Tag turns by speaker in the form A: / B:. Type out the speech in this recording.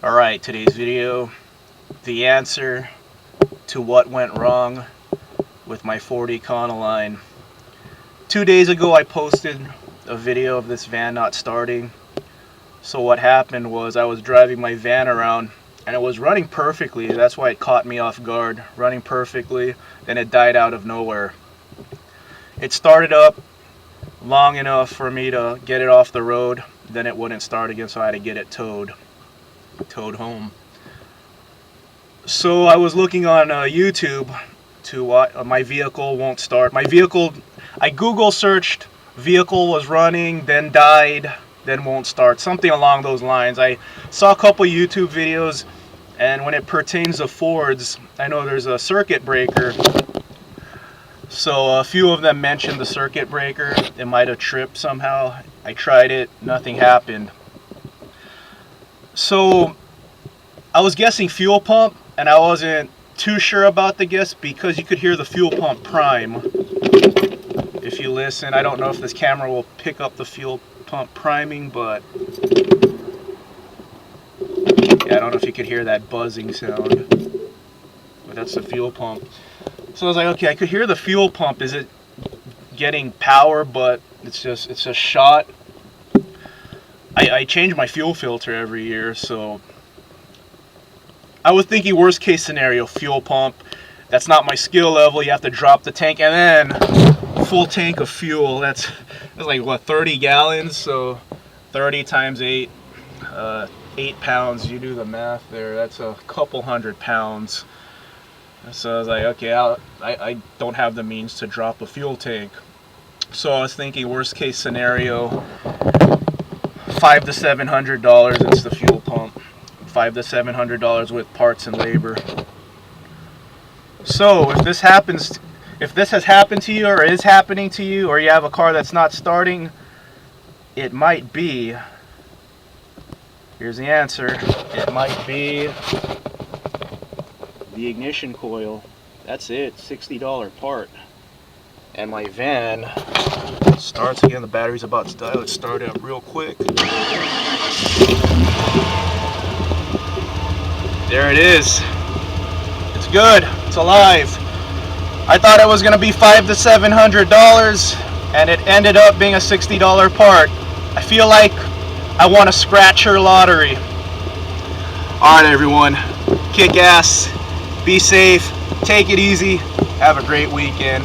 A: Alright, today's video, the answer to what went wrong with my Ford Econoline. 2 days ago I posted a video of this van not starting. So what happened was I was driving my van around and it was running perfectly. That's why it caught me off guard. Running perfectly, then it died out of nowhere. It started up long enough for me to get it off the road, then it wouldn't start again, so I had to get it towed home. So I was looking on YouTube to what my vehicle won't start. My vehicle, I Google searched vehicle was running, then died, then won't start, something along those lines. I saw a couple YouTube videos, and when it pertains to Fords, I know there's a circuit breaker. So a few of them mentioned the circuit breaker. It might have tripped somehow. I tried it, nothing happened. So I was guessing fuel pump, and I wasn't too sure about the guess because you could hear the fuel pump prime. If you listen, I don't know if this camera will pick up the fuel pump priming, but yeah, I don't know if you could hear that buzzing sound, but that's the fuel pump. So I was like, okay, I could hear the fuel pump. Is it getting power? But it's just shot. I change my fuel filter every year, so I was thinking worst case scenario, fuel pump. That's not my skill level. You have to drop the tank and then full tank of fuel. That's like what, 30 gallons? So 30 times 8, 8 pounds. You do the math there. That's a couple hundred pounds. So I was like, okay, I don't have the means to drop a fuel tank. So I was thinking worst case scenario, $500 to $700. It's the fuel pump. $500 to $700 with parts and labor. So if this has happened to you, or is happening to you, or you have a car that's not starting, it might be, here's the answer, it might be the ignition coil. That's it, $60 part. And my van starts again. The battery's about to die. Let's start it up real quick. There it is. It's good. It's alive. I thought it was going to be $500 to $700, and it ended up being a $60 part. I feel like I won a scratcher lottery. Alright everyone, kick ass, be safe, take it easy, have a great weekend.